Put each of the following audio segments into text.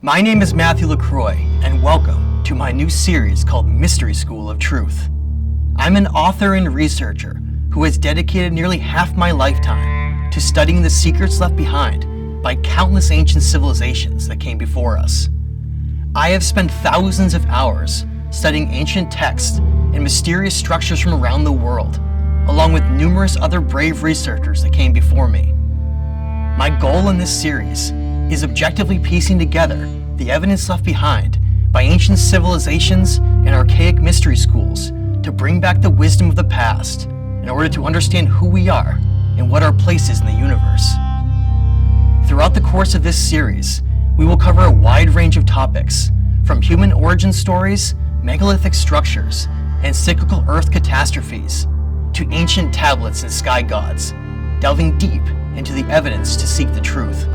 My name is Matthew LaCroix, and welcome to my new series called Mystery School of Truth. I'm an author and researcher who has dedicated nearly half my lifetime to studying the secrets left behind by countless ancient civilizations that came before us. I have spent thousands of hours studying ancient texts and mysterious structures from around the world, along with numerous other brave researchers that came before me. My goal in this series is objectively piecing together the evidence left behind by ancient civilizations and archaic mystery schools to bring back the wisdom of the past in order to understand who we are and what our place is in the universe. Throughout the course of this series, we will cover a wide range of topics, from human origin stories, megalithic structures, and cyclical Earth catastrophes, to ancient tablets and sky gods, delving deep into the evidence to seek the truth.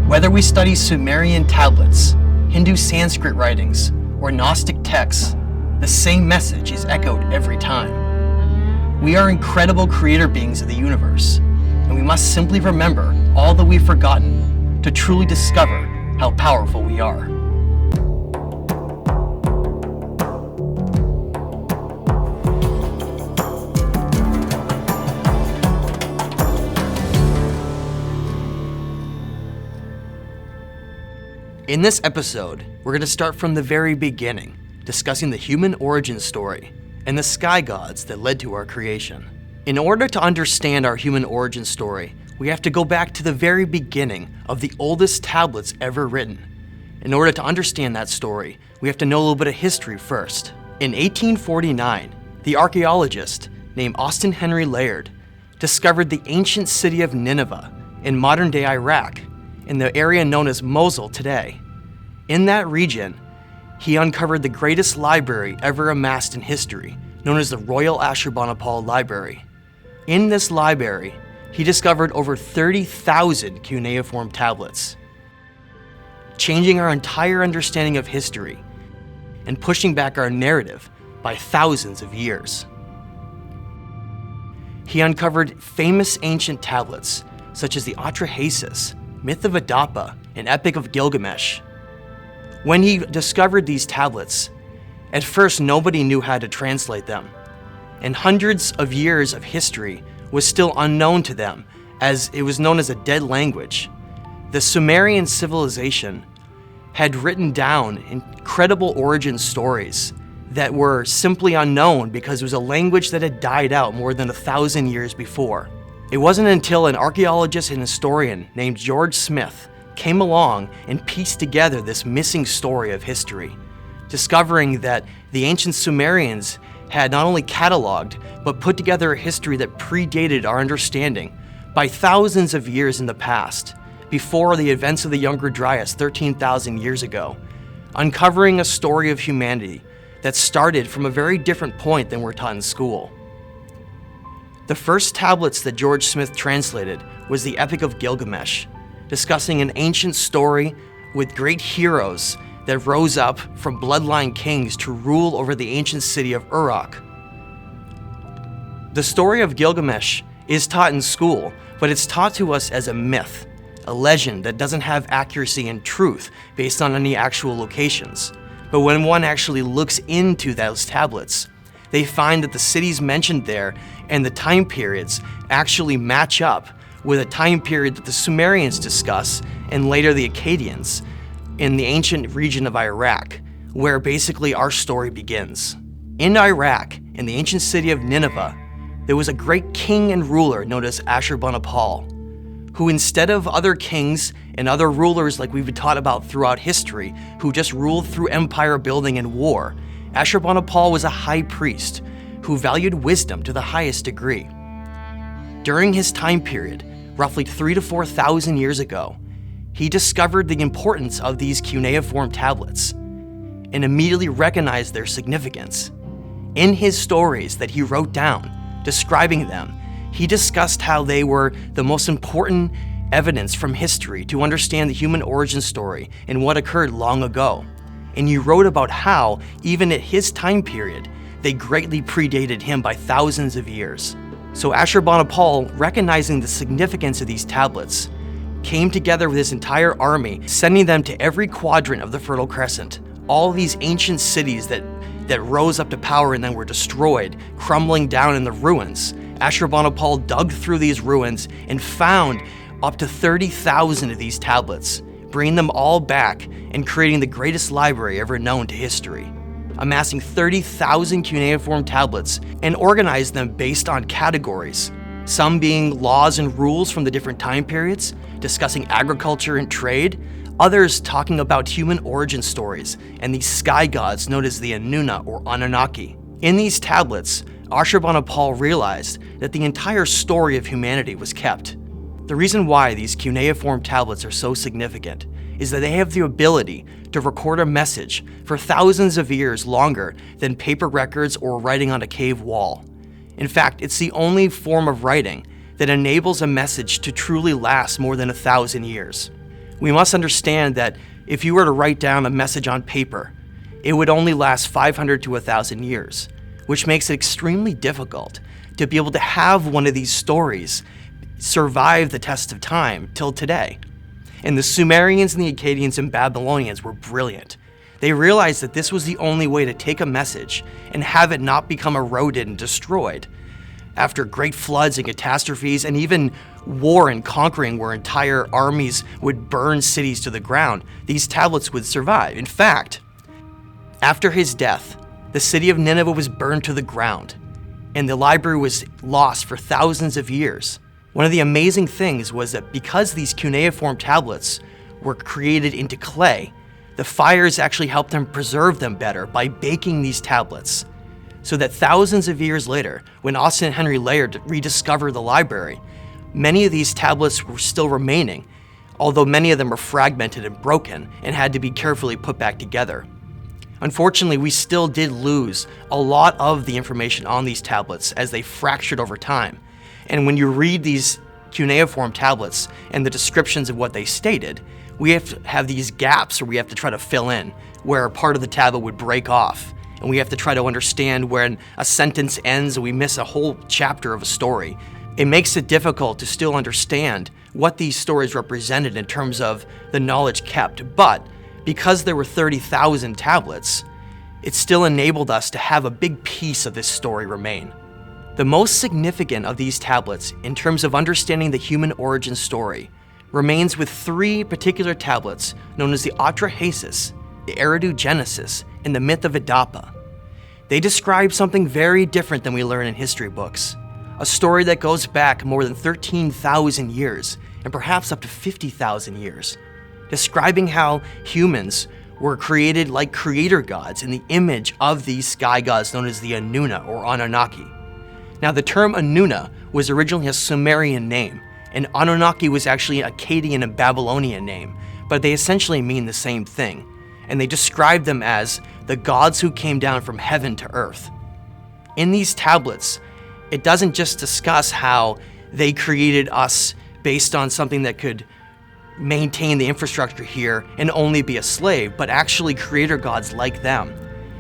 Whether we study Sumerian tablets, Hindu Sanskrit writings, or Gnostic texts, the same message is echoed every time. We are incredible creator beings of the universe, and we must simply remember all that we've forgotten to truly discover how powerful we are. In this episode, we're going to start from the very beginning, discussing the human origin story and the sky gods that led to our creation. In order to understand our human origin story, we have to go back to the very beginning of the oldest tablets ever written. In order to understand that story, we have to know a little bit of history first. In 1849, the archaeologist named Austin Henry Layard discovered the ancient city of Nineveh in modern-day Iraq, in the area known as Mosul today. In that region, he uncovered the greatest library ever amassed in history, known as the Royal Ashurbanipal Library. In this library, he discovered over 30,000 cuneiform tablets, changing our entire understanding of history and pushing back our narrative by thousands of years. He uncovered famous ancient tablets, such as the Atrahasis, Myth of Adapa, and Epic of Gilgamesh. When he discovered these tablets, at first nobody knew how to translate them, and hundreds of years of history was still unknown to them, as it was known as a dead language. The Sumerian civilization had written down incredible origin stories that were simply unknown because it was a language that had died out more than 1,000 years before. It wasn't until an archaeologist and historian named George Smith came along and pieced together this missing story of history, discovering that the ancient Sumerians had not only cataloged, but put together a history that predated our understanding by thousands of years in the past, before the events of the Younger Dryas 13,000 years ago, uncovering a story of humanity that started from a very different point than we're taught in school. The first tablets that George Smith translated was the Epic of Gilgamesh, discussing an ancient story with great heroes that rose up from bloodline kings to rule over the ancient city of Uruk. The story of Gilgamesh is taught in school, but it's taught to us as a myth, a legend that doesn't have accuracy and truth based on any actual locations. But when one actually looks into those tablets, they find that the cities mentioned there and the time periods actually match up with a time period that the Sumerians discuss and later the Akkadians in the ancient region of Iraq, where basically our story begins. In Iraq, in the ancient city of Nineveh, there was a great king and ruler known as Ashurbanipal, who instead of other kings and other rulers like we've been taught about throughout history, who just ruled through empire building and war, Ashurbanipal was a high priest who valued wisdom to the highest degree. During his time period, roughly 3,000 to 4,000 years ago, he discovered the importance of these cuneiform tablets and immediately recognized their significance. In his stories that he wrote down, describing them, he discussed how they were the most important evidence from history to understand the human origin story and what occurred long ago. And he wrote about how, even at his time period, they greatly predated him by thousands of years. So Ashurbanipal, recognizing the significance of these tablets, came together with his entire army, sending them to every quadrant of the Fertile Crescent. All these ancient cities that rose up to power and then were destroyed, crumbling down in the ruins. Ashurbanipal dug through these ruins and found up to 30,000 of these tablets, bringing them all back and creating the greatest library ever known to history. Amassing 30,000 cuneiform tablets and organized them based on categories, some being laws and rules from the different time periods, discussing agriculture and trade, others talking about human origin stories and the sky gods known as the Anunna or Anunnaki. In these tablets, Ashurbanipal realized that the entire story of humanity was kept. The reason why these cuneiform tablets are so significant is that they have the ability to record a message for thousands of years longer than paper records or writing on a cave wall. In fact, it's the only form of writing that enables a message to truly last more than 1,000 years. We must understand that if you were to write down a message on paper, it would only last 500 to 1,000 years, which makes it extremely difficult to be able to have one of these stories survive the test of time till today. And the Sumerians and the Akkadians and Babylonians were brilliant. They realized that this was the only way to take a message and have it not become eroded and destroyed. After great floods and catastrophes and even war and conquering where entire armies would burn cities to the ground, these tablets would survive. In fact, after his death, the city of Nineveh was burned to the ground, and the library was lost for thousands of years. One of the amazing things was that because these cuneiform tablets were created into clay, the fires actually helped them preserve them better by baking these tablets, so that thousands of years later, when Austin and Henry Layard rediscovered the library, many of these tablets were still remaining, although many of them were fragmented and broken and had to be carefully put back together. Unfortunately, we still did lose a lot of the information on these tablets as they fractured over time. And when you read these cuneiform tablets and the descriptions of what they stated, we have to have these gaps, or we have to try to fill in where part of the tablet would break off. And we have to try to understand when a sentence ends and we miss a whole chapter of a story. It makes it difficult to still understand what these stories represented in terms of the knowledge kept. But because there were 30,000 tablets, it still enabled us to have a big piece of this story remain. The most significant of these tablets in terms of understanding the human origin story remains with three particular tablets known as the Atrahasis, the Eridu Genesis, and the Myth of Adapa. They describe something very different than we learn in history books, a story that goes back more than 13,000 years and perhaps up to 50,000 years, describing how humans were created like creator gods in the image of these sky gods known as the Anunna or Anunnaki. Now, the term Anunna was originally a Sumerian name, and Anunnaki was actually an Akkadian and Babylonian name, but they essentially mean the same thing, and they describe them as the gods who came down from heaven to earth. In these tablets, it doesn't just discuss how they created us based on something that could maintain the infrastructure here and only be a slave, but actually creator gods like them.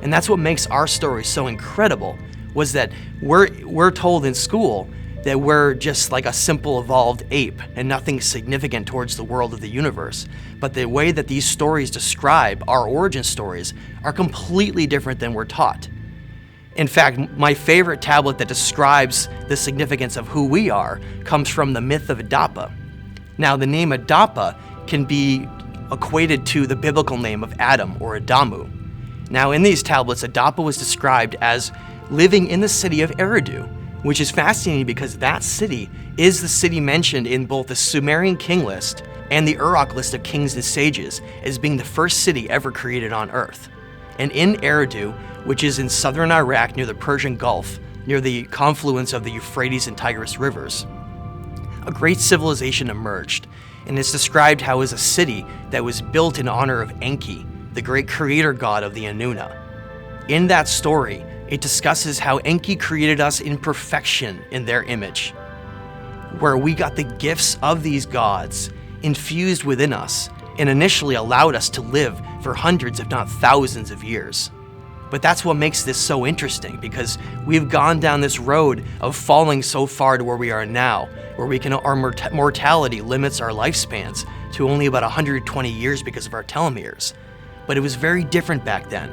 And that's what makes our story so incredible, was that we're told in school that we're just like a simple evolved ape and nothing significant towards the world of the universe. But the way that these stories describe our origin stories are completely different than we're taught. In fact, my favorite tablet that describes the significance of who we are comes from the Myth of Adapa. Now, the name Adapa can be equated to the biblical name of Adam or Adamu. Now, in these tablets, Adapa was described as living in the city of Eridu, which is fascinating because that city is the city mentioned in both the Sumerian King List and the Uruk list of kings and sages as being the first city ever created on Earth. And in Eridu, which is in southern Iraq near the Persian Gulf, near the confluence of the Euphrates and Tigris rivers, a great civilization emerged, and it's described how it was a city that was built in honor of Enki, the great creator god of the Anunna. In that story, it discusses how Enki created us in perfection in their image, where we got the gifts of these gods infused within us and initially allowed us to live for hundreds if not thousands of years. But that's what makes this so interesting, because we've gone down this road of falling so far to where we are now, where our mortality limits our lifespans to only about 120 years because of our telomeres. But it was very different back then.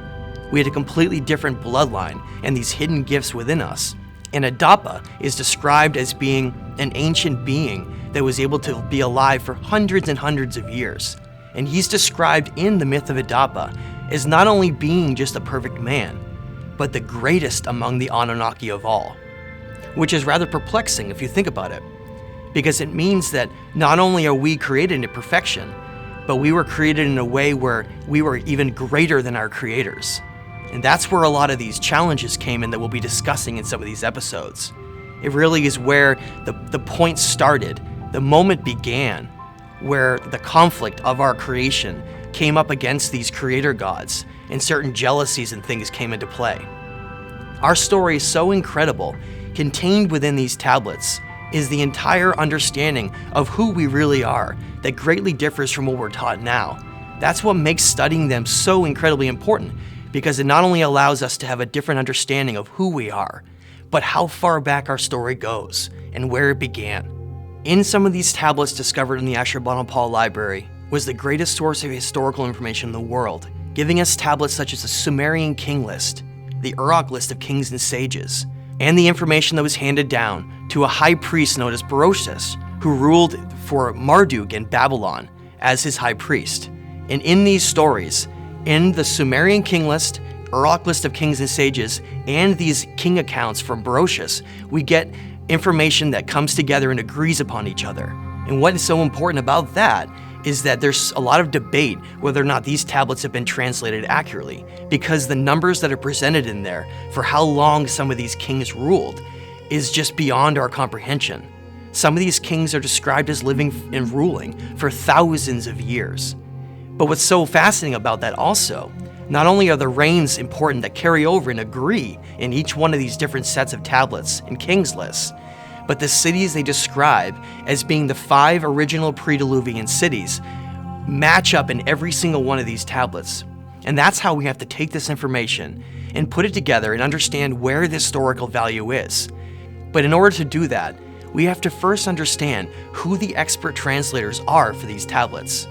We had a completely different bloodline and these hidden gifts within us. And Adapa is described as being an ancient being that was able to be alive for hundreds and hundreds of years. And he's described in the myth of Adapa as not only being just a perfect man, but the greatest among the Anunnaki of all. Which is rather perplexing if you think about it, because it means that not only are we created in perfection, but we were created in a way where we were even greater than our creators. And that's where a lot of these challenges came in that we'll be discussing in some of these episodes. It really is where the point started, the moment began, where the conflict of our creation came up against these creator gods, and certain jealousies and things came into play. Our story is so incredible. Contained within these tablets is the entire understanding of who we really are that greatly differs from what we're taught now. That's what makes studying them so incredibly important, because it not only allows us to have a different understanding of who we are, but how far back our story goes and where it began. In some of these tablets discovered in the Ashurbanipal library was the greatest source of historical information in the world, giving us tablets such as the Sumerian King List, the Uruk list of kings and sages, and the information that was handed down to a high priest known as Berosus, who ruled for Marduk in Babylon as his high priest. And in these stories, in the Sumerian King List, Uruk list of kings and sages, and these king accounts from Berosus, we get information that comes together and agrees upon each other. And what is so important about that is that there's a lot of debate whether or not these tablets have been translated accurately, because the numbers that are presented in there for how long some of these kings ruled is just beyond our comprehension. Some of these kings are described as living and ruling for thousands of years. But what's so fascinating about that also, not only are the reigns important that carry over and agree in each one of these different sets of tablets and kings lists, but the cities they describe as being the 5 original pre-Diluvian cities match up in every single one of these tablets. And that's how we have to take this information and put it together and understand where the historical value is. But in order to do that, we have to first understand who the expert translators are for these tablets.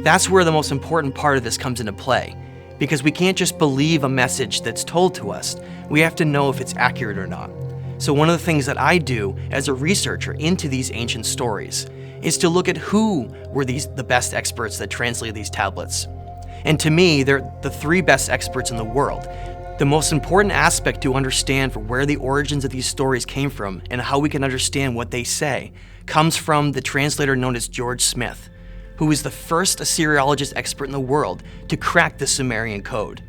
That's where the most important part of this comes into play, because we can't just believe a message that's told to us. We have to know if it's accurate or not. So one of the things that I do as a researcher into these ancient stories is to look at who were the best experts that translated these tablets. And to me, they're the 3 best experts in the world. The most important aspect to understand for where the origins of these stories came from and how we can understand what they say comes from the translator known as George Smith, who is the first Assyriologist expert in the world to crack the Sumerian code.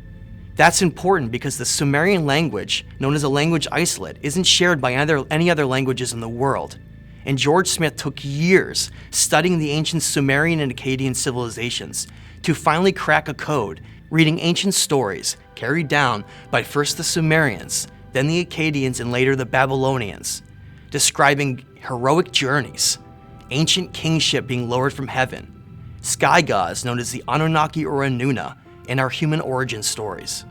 That's important because the Sumerian language, known as a language isolate, isn't shared by any other languages in the world. And George Smith took years studying the ancient Sumerian and Akkadian civilizations to finally crack a code, reading ancient stories carried down by first the Sumerians, then the Akkadians, and later the Babylonians, describing heroic journeys, ancient kingship being lowered from heaven, sky gods known as the Anunnaki or Anuna, and our human origin stories.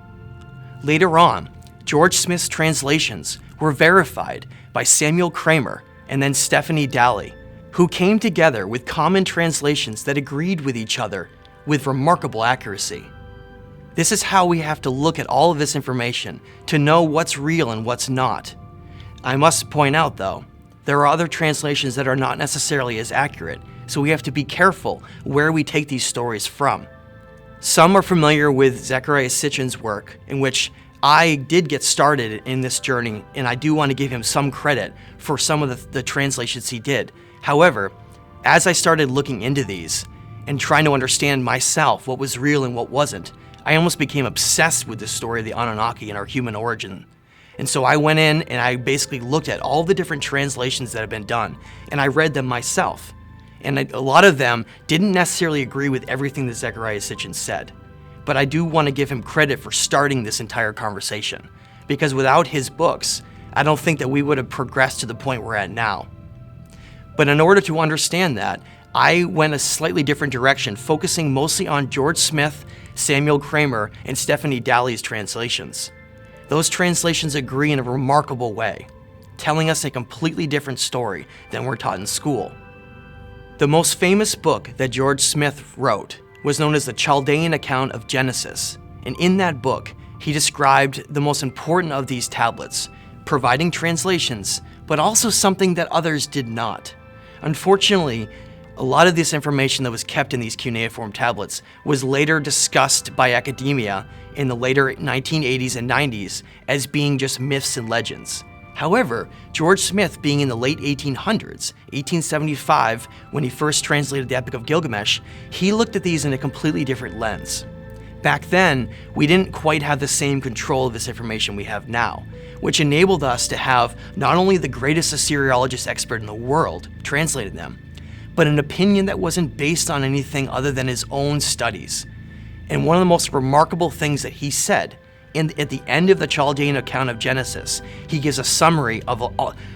Later on, George Smith's translations were verified by Samuel Kramer and then Stephanie Daly, who came together with common translations that agreed with each other with remarkable accuracy. This is how we have to look at all of this information to know what's real and what's not. I must point out, though, there are other translations that are not necessarily as accurate, so we have to be careful where we take these stories from. Some are familiar with Zecharia Sitchin's work, in which I did get started in this journey, and I do want to give him some credit for some of the translations he did. However, as I started looking into these and trying to understand myself what was real and what wasn't, I almost became obsessed with the story of the Anunnaki and our human origin. And so I went in and I basically looked at all the different translations that have been done, and I read them myself. And a lot of them didn't necessarily agree with everything that Zecharia Sitchin said. But I do want to give him credit for starting this entire conversation, because without his books, I don't think that we would have progressed to the point we're at now. But in order to understand that, I went a slightly different direction, focusing mostly on George Smith, Samuel Kramer, and Stephanie Dalley's translations. Those translations agree in a remarkable way, telling us a completely different story than we're taught in school. The most famous book that George Smith wrote was known as the Chaldean account of Genesis, and in that book, he described the most important of these tablets, providing translations, but also something that others did not. Unfortunately, a lot of this information that was kept in these cuneiform tablets was later discussed by academia in the later 1980s and 90s as being just myths and legends. However, George Smith, being in the late 1800s, 1875, when he first translated the Epic of Gilgamesh, he looked at these in a completely different lens. Back then, we didn't quite have the same control of this information we have now, which enabled us to have not only the greatest Assyriologist expert in the world translating them, but an opinion that wasn't based on anything other than his own studies. And one of the most remarkable things that he said at the end of the Chaldean account of Genesis, he gives a summary of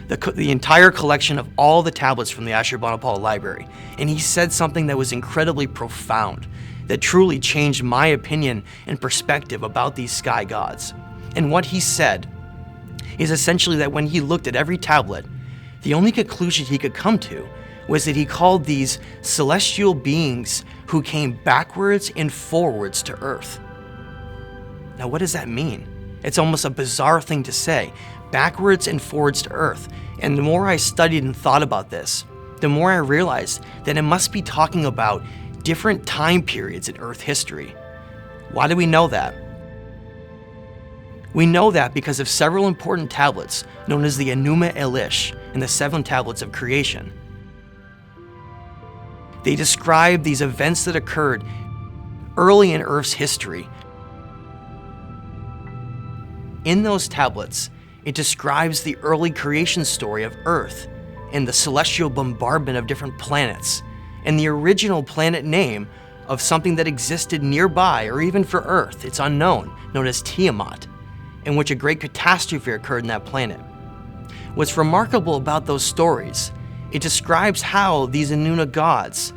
the entire collection of all the tablets from the Ashurbanipal library. And he said something that was incredibly profound, that truly changed my opinion and perspective about these sky gods. And what he said is essentially that when he looked at every tablet, the only conclusion he could come to was that he called these celestial beings who came backwards and forwards to Earth. Now, what does that mean? It's almost a bizarre thing to say, backwards and forwards to Earth. And the more I studied and thought about this, the more I realized that it must be talking about different time periods in Earth history. Why do we know that? We know that because of several important tablets known as the Enuma Elish and the 7 tablets of creation. They describe these events that occurred early in Earth's history. In those tablets, it describes the early creation story of Earth and the celestial bombardment of different planets, and the original planet name of something that existed nearby or even for Earth, it's unknown, known as Tiamat, in which a great catastrophe occurred in that planet. What's remarkable about those stories, it describes how these Enuna gods,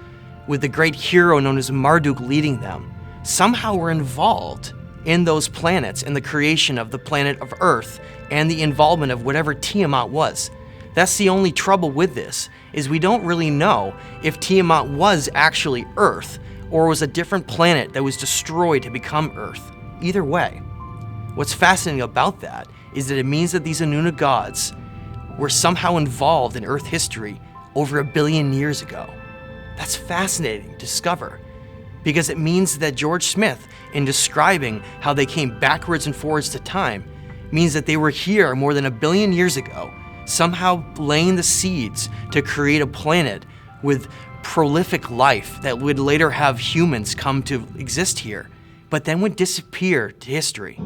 with the great hero known as Marduk leading them, somehow were involved in those planets and the creation of the planet of Earth and the involvement of whatever Tiamat was. That's the only trouble with this, is we don't really know if Tiamat was actually Earth or was a different planet that was destroyed to become Earth. Either way, what's fascinating about that is that it means that these Enuna gods were somehow involved in Earth history over 1 billion years ago. That's fascinating to discover, because it means that George Smith, in describing how they came backwards and forwards to time, means that they were here more than 1 billion years ago, somehow laying the seeds to create a planet with prolific life that would later have humans come to exist here, but then would disappear to history.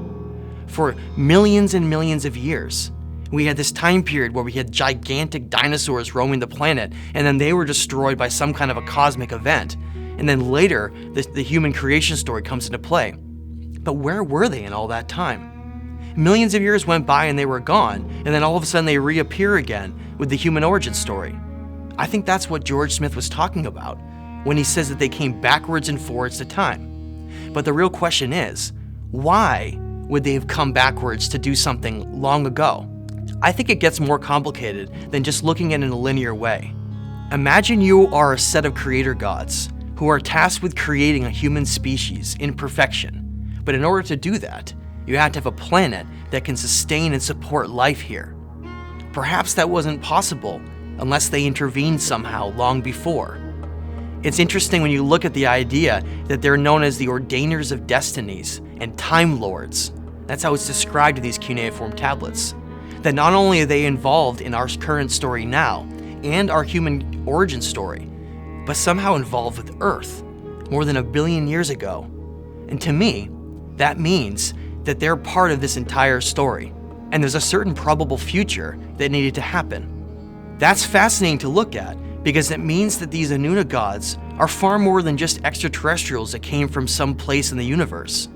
For millions and millions of years, we had this time period where we had gigantic dinosaurs roaming the planet, and then they were destroyed by some kind of a cosmic event. And then later, the human creation story comes into play. But where were they in all that time? Millions of years went by and they were gone, and then all of a sudden they reappear again with the human origin story. I think that's what George Smith was talking about when he says that they came backwards and forwards to time. But the real question is, why would they have come backwards to do something long ago? I think it gets more complicated than just looking at it in a linear way. Imagine you are a set of creator gods who are tasked with creating a human species in perfection. But in order to do that, you have to have a planet that can sustain and support life here. Perhaps that wasn't possible unless they intervened somehow long before. It's interesting when you look at the idea that they're known as the ordainers of destinies and time lords. That's how it's described in these cuneiform tablets. That not only are they involved in our current story now and our human origin story, but somehow involved with Earth more than 1 billion years ago. And to me, that means that they're part of this entire story, and there's a certain probable future that needed to happen. That's fascinating to look at, because it means that these Enuna gods are far more than just extraterrestrials that came from some place in the universe.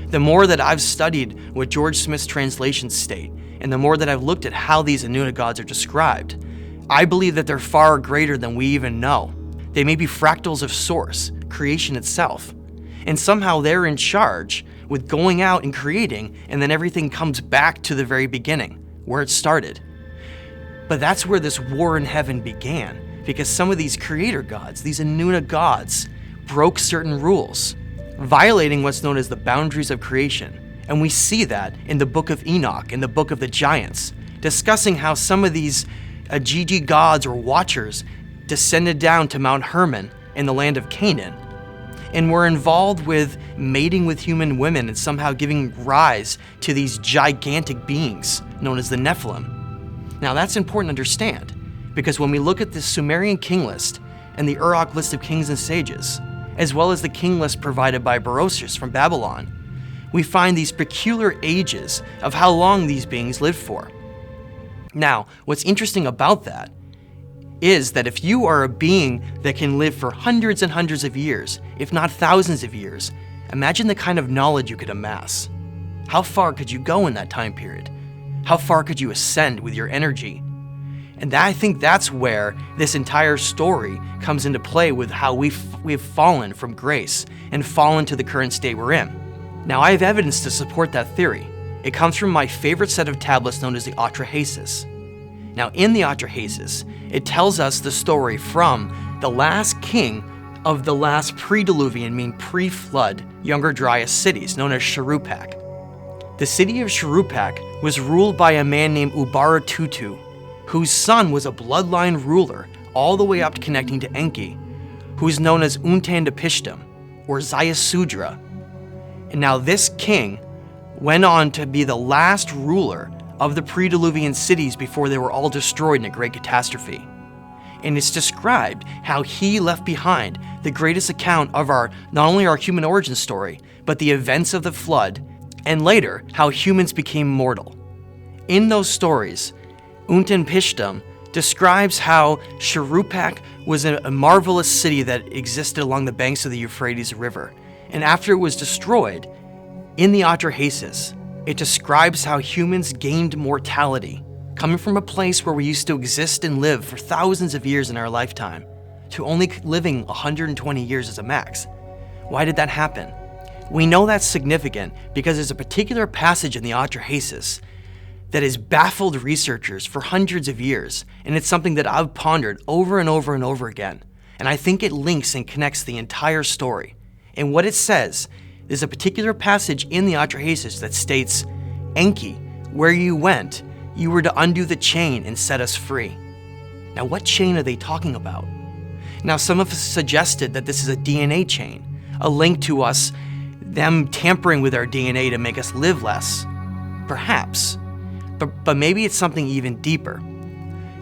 The more that I've studied what George Smith's translations state, and the more that I've looked at how these Enuna gods are described, I believe that they're far greater than we even know. They may be fractals of Source, creation itself. And somehow they're in charge with going out and creating, and then everything comes back to the very beginning, where it started. But that's where this war in heaven began, because some of these creator gods, these Anunna gods, broke certain rules, violating what's known as the boundaries of creation. And we see that in the Book of Enoch, in the Book of the Giants, discussing how some of these Agigi gods or watchers descended down to Mount Hermon in the land of Canaan, and were involved with mating with human women and somehow giving rise to these gigantic beings known as the Nephilim. Now that's important to understand, because when we look at the Sumerian King List and the Uruk list of kings and sages, as well as the king list provided by Berosus from Babylon, we find these peculiar ages of how long these beings lived for. Now, what's interesting about that is that if you are a being that can live for hundreds and hundreds of years, if not thousands of years, imagine the kind of knowledge you could amass. How far could you go in that time period? How far could you ascend with your energy? And I think that's where this entire story comes into play with how we've fallen from grace and fallen to the current state we're in. Now, I have evidence to support that theory. It comes from my favorite set of tablets known as the Atrahasis. Now, in the Atrahasis, it tells us the story from the last king of the last pre-Diluvian, pre-flood, Younger Dryas cities, known as Shuruppak. The city of Shuruppak was ruled by a man named Ubaratutu, whose son was a bloodline ruler all the way up to connecting to Enki, who is known as Untandapishtim, or Zayasudra. And now this king went on to be the last ruler of the pre-Diluvian cities before they were all destroyed in a great catastrophe. And it's described how he left behind the greatest account of not only our human origin story, but the events of the flood, and later how humans became mortal. In those stories, Untandapishtim describes how Shuruppak was a marvelous city that existed along the banks of the Euphrates River. And after it was destroyed, in the Atrahasis, it describes how humans gained mortality, coming from a place where we used to exist and live for thousands of years in our lifetime, to only living 120 years as a max. Why did that happen? We know that's significant because there's a particular passage in the Atrahasis that has baffled researchers for hundreds of years, and it's something that I've pondered over and over and over again. And I think it links and connects the entire story. And what it says, there's a particular passage in the Atrahasis that states, "Enki, where you went, you were to undo the chain and set us free." Now, what chain are they talking about? Now, some have suggested that this is a DNA chain, a link to us, them tampering with our DNA to make us live less. Perhaps. But maybe it's something even deeper.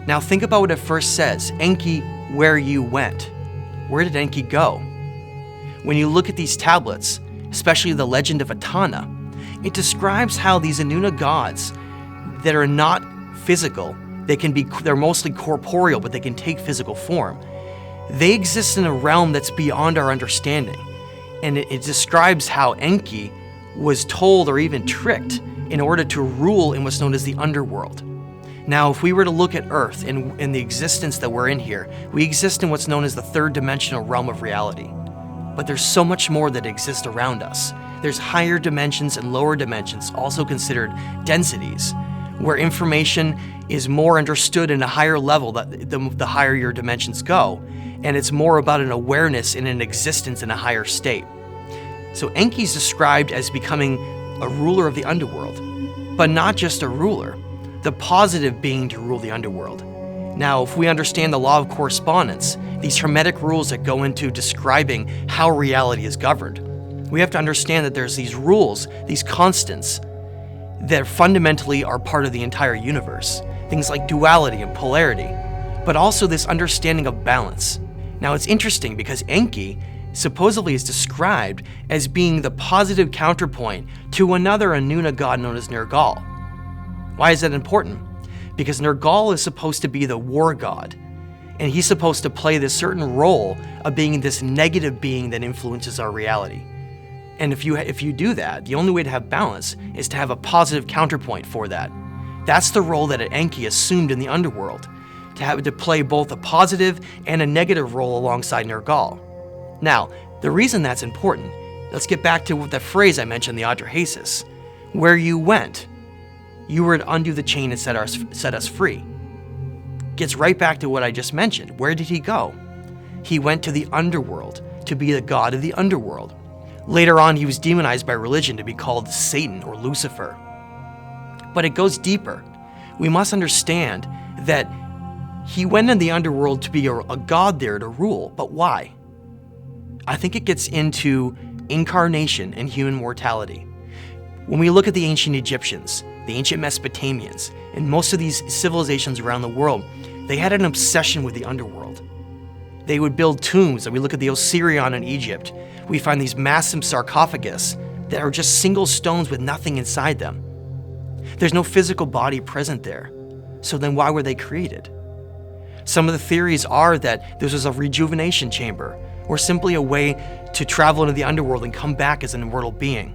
Now, think about what it first says, "Enki, where you went." Where did Enki go? When you look at these tablets, especially the legend of Etana, it describes how these Anunna gods that are not physical, they're mostly corporeal, but they can take physical form. They exist in a realm that's beyond our understanding. And it describes how Enki was told or even tricked in order to rule in what's known as the underworld. Now, if we were to look at Earth and the existence that we're in here, we exist in what's known as the third dimensional realm of reality. But there's so much more that exists around us. There's higher dimensions and lower dimensions, also considered densities, where information is more understood in a higher level the higher your dimensions go, and it's more about an awareness and an existence in a higher state. So Enki's described as becoming a ruler of the underworld, but not just a ruler, the positive being to rule the underworld. Now, if we understand the law of correspondence, these hermetic rules that go into describing how reality is governed, we have to understand that there's these rules, these constants, that fundamentally are part of the entire universe. Things like duality and polarity, but also this understanding of balance. Now, it's interesting because Enki supposedly is described as being the positive counterpoint to another Anunna god known as Nergal. Why is that important? Because Nergal is supposed to be the war god, and he's supposed to play this certain role of being this negative being that influences our reality. And if you do that, the only way to have balance is to have a positive counterpoint for that. That's the role that Enki assumed in the underworld, to play both a positive and a negative role alongside Nergal. Now, the reason that's important, let's get back to the phrase I mentioned, the Atrahasis. Where you went, you were to undo the chain and set us free. Gets right back to what I just mentioned. Where did he go? He went to the underworld to be the god of the underworld. Later on, he was demonized by religion to be called Satan or Lucifer. But it goes deeper. We must understand that he went in the underworld to be a god there to rule. But why? I think it gets into incarnation and human mortality. When we look at the ancient Egyptians, the ancient Mesopotamians, and most of these civilizations around the world, they had an obsession with the underworld. They would build tombs, and we look at the Osirian in Egypt. We find these massive sarcophagus that are just single stones with nothing inside them. There's no physical body present there. So then why were they created? Some of the theories are that this was a rejuvenation chamber, or simply a way to travel into the underworld and come back as an immortal being.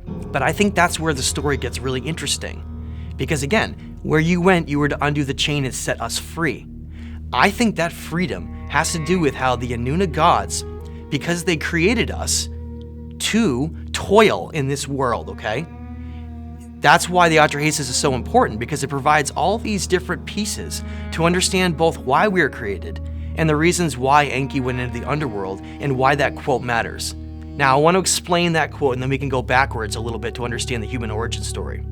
But I think that's where the story gets really interesting. Because again, where you went, you were to undo the chain and set us free. I think that freedom has to do with how the Anunna gods, because they created us to toil in this world, okay? That's why the Atrahasis is so important, because it provides all these different pieces to understand both why we are created and the reasons why Enki went into the underworld and why that quote matters. Now, I want to explain that quote and then we can go backwards a little bit to understand the human origin story.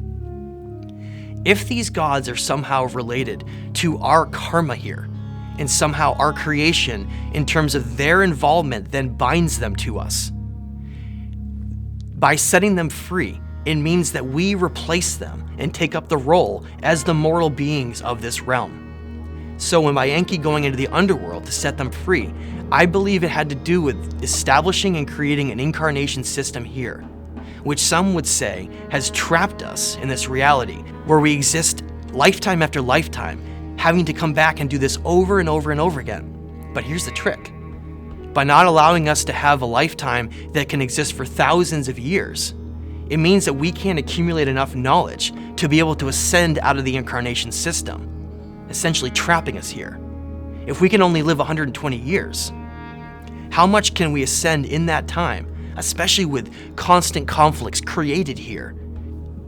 If these gods are somehow related to our karma here, and somehow our creation in terms of their involvement then binds them to us, by setting them free, it means that we replace them and take up the role as the mortal beings of this realm. So when by Enki going into the underworld to set them free, I believe it had to do with establishing and creating an incarnation system here, which some would say has trapped us in this reality where we exist lifetime after lifetime, having to come back and do this over and over and over again. But here's the trick. By not allowing us to have a lifetime that can exist for thousands of years, it means that we can't accumulate enough knowledge to be able to ascend out of the incarnation system, essentially trapping us here. If we can only live 120 years, how much can we ascend in that time, especially with constant conflicts created here?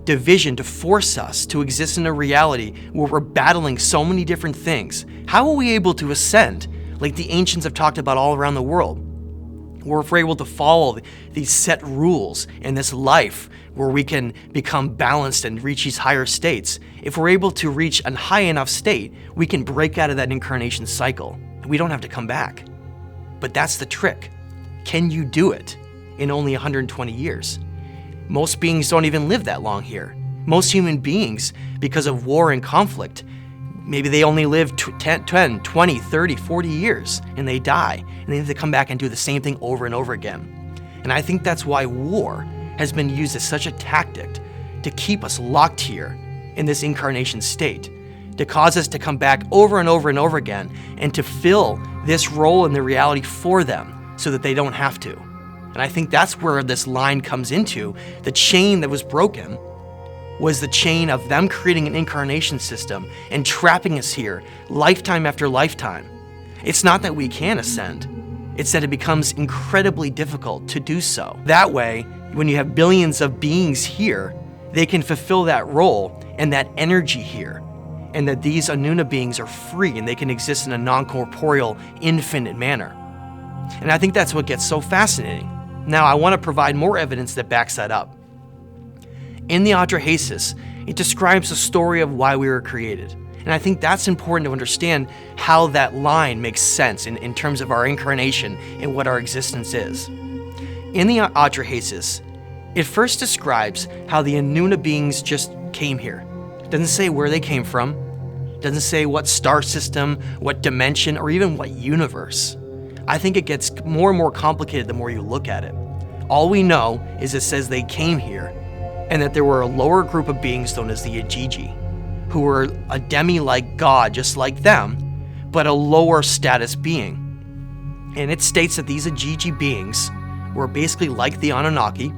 Division to force us to exist in a reality where we're battling so many different things. How are we able to ascend like the ancients have talked about all around the world? Where if we're able to follow these set rules in this life where we can become balanced and reach these higher states, if we're able to reach a high enough state, we can break out of that incarnation cycle. We don't have to come back. But that's the trick. Can you do it in only 120 years? Most beings don't even live that long here. Most human beings, because of war and conflict, maybe they only live 10, 20, 30, 40 years, and they die, and they have to come back and do the same thing over and over again. And I think that's why war has been used as such a tactic to keep us locked here in this incarnation state, to cause us to come back over and over and over again, and to fill this role in the reality for them so that they don't have to. And I think that's where this line comes into. The chain that was broken was the chain of them creating an incarnation system and trapping us here lifetime after lifetime. It's not that we can ascend, it's that it becomes incredibly difficult to do so. That way, when you have billions of beings here, they can fulfill that role and that energy here, and that these Anunna beings are free and they can exist in a non-corporeal, infinite manner. And I think that's what gets so fascinating. Now, I want to provide more evidence that backs that up. In the Atrahasis, it describes the story of why we were created. And I think that's important to understand how that line makes sense in terms of our incarnation and what our existence is. In the Atrahasis, it first describes how the Anunna beings just came here. It doesn't say where they came from. It doesn't say what star system, what dimension, or even what universe. I think it gets more and more complicated the more you look at it. All we know is it says they came here, and that there were a lower group of beings known as the Igigi, who were a demi-like god just like them, but a lower status being. And it states that these Igigi beings were basically like the Anunnaki,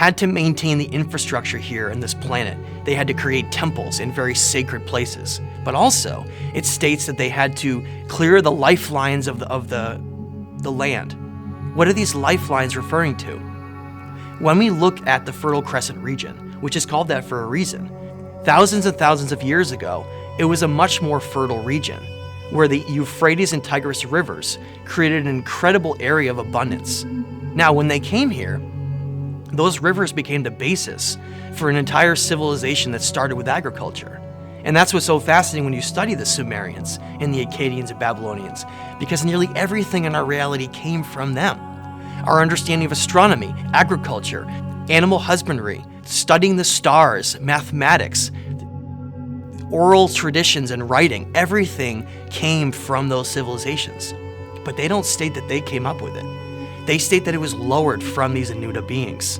had to maintain the infrastructure here in this planet. They had to create temples in very sacred places. But also, it states that they had to clear the lifelines of the land. What are these lifelines referring to? When we look at the Fertile Crescent region, which is called that for a reason, thousands and thousands of years ago, it was a much more fertile region, where the Euphrates and Tigris rivers created an incredible area of abundance. Now, when they came here, those rivers became the basis for an entire civilization that started with agriculture. And that's what's so fascinating when you study the Sumerians and the Akkadians and Babylonians, because nearly everything in our reality came from them. Our understanding of astronomy, agriculture, animal husbandry, studying the stars, mathematics, oral traditions and writing, everything came from those civilizations. But they don't state that they came up with it. They state that it was lowered from these Anunnaki beings,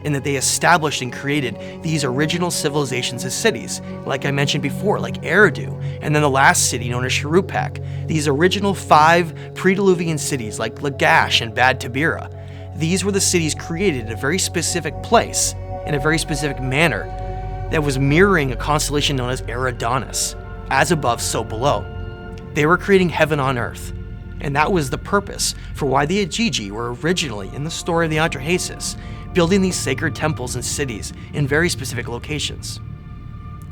and that they established and created these original civilizations as cities, like I mentioned before, like Eridu, and then the last city known as Shuruppak. These original 5 pre-Diluvian cities like Lagash and Bad Tabira. These were the cities created in a very specific place, in a very specific manner, that was mirroring a constellation known as Eridanus, as above, so below. They were creating heaven on earth, and that was the purpose for why the Ajiji were originally, in the story of the Atrahasis, building these sacred temples and cities in very specific locations.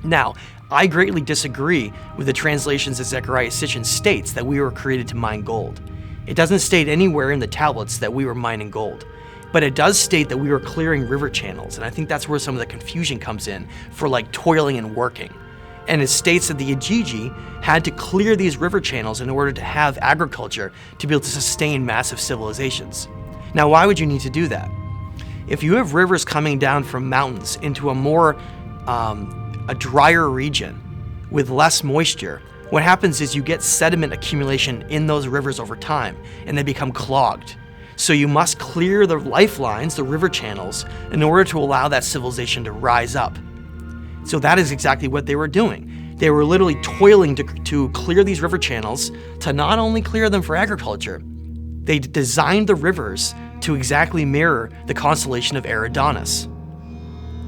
Now, I greatly disagree with the translations that Zecharia Sitchin states that we were created to mine gold. It doesn't state anywhere in the tablets that we were mining gold. But it does state that we were clearing river channels, and I think that's where some of the confusion comes in for like toiling and working. And it states that the Ajiji had to clear these river channels in order to have agriculture to be able to sustain massive civilizations. Now, why would you need to do that? If you have rivers coming down from mountains into a drier region with less moisture, what happens is you get sediment accumulation in those rivers over time, and they become clogged. So you must clear the lifelines, the river channels, in order to allow that civilization to rise up. So that is exactly what they were doing. They were literally toiling to clear these river channels, to not only clear them for agriculture, they designed the rivers to exactly mirror the constellation of Eridanus.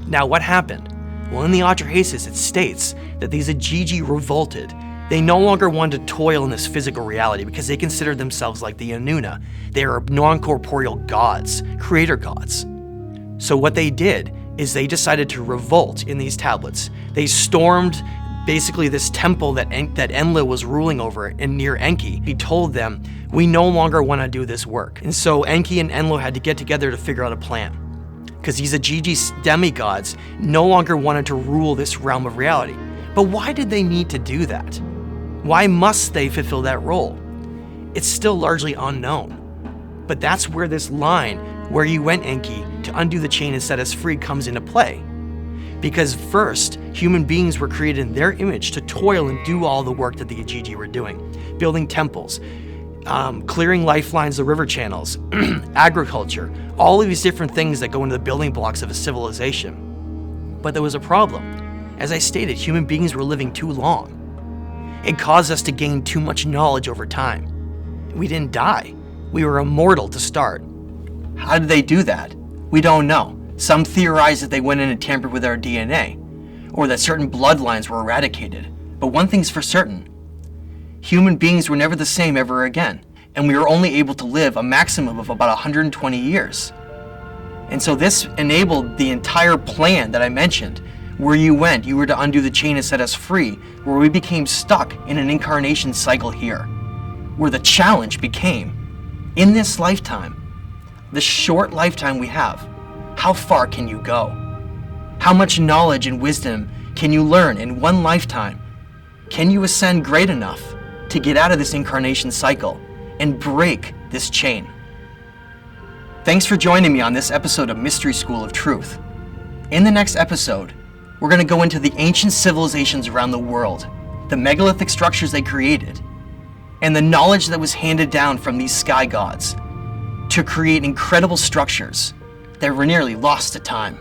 Now, what happened? Well, in the Atrahasis, it states that these Ajiji revolted. They no longer wanted to toil in this physical reality because they considered themselves like the Anunnaki. They are non-corporeal gods, creator gods. So what they did is they decided to revolt in these tablets. They stormed basically this temple that Enlil was ruling over in near Enki. He told them, we no longer want to do this work. And so Enki and Enlil had to get together to figure out a plan, because these Ajiji demigods no longer wanted to rule this realm of reality. But why did they need to do that? Why must they fulfill that role? It's still largely unknown. But that's where this line, where you went, Enki, to undo the chain and set us free, comes into play. Because first, human beings were created in their image to toil and do all the work that the Ajiji were doing. Building temples, clearing lifelines, the river channels, agriculture, all of these different things that go into the building blocks of a civilization. But there was a problem. As I stated, human beings were living too long. It caused us to gain too much knowledge over time. We didn't die. We were immortal to start. How did they do that? We don't know. Some theorize that they went in and tampered with our DNA, or that certain bloodlines were eradicated. But one thing's for certain. Human beings were never the same ever again, and we were only able to live a maximum of about 120 years. And so this enabled the entire plan that I mentioned. Where you went, you were to undo the chain and set us free, where we became stuck in an incarnation cycle here, where the challenge became, in this lifetime, the short lifetime we have, how far can you go? How much knowledge and wisdom can you learn in one lifetime? Can you ascend great enough to get out of this incarnation cycle and break this chain? Thanks for joining me on this episode of Mystery School of Truth. In the next episode, we're going to go into the ancient civilizations around the world, the megalithic structures they created, and the knowledge that was handed down from these sky gods to create incredible structures that were nearly lost to time.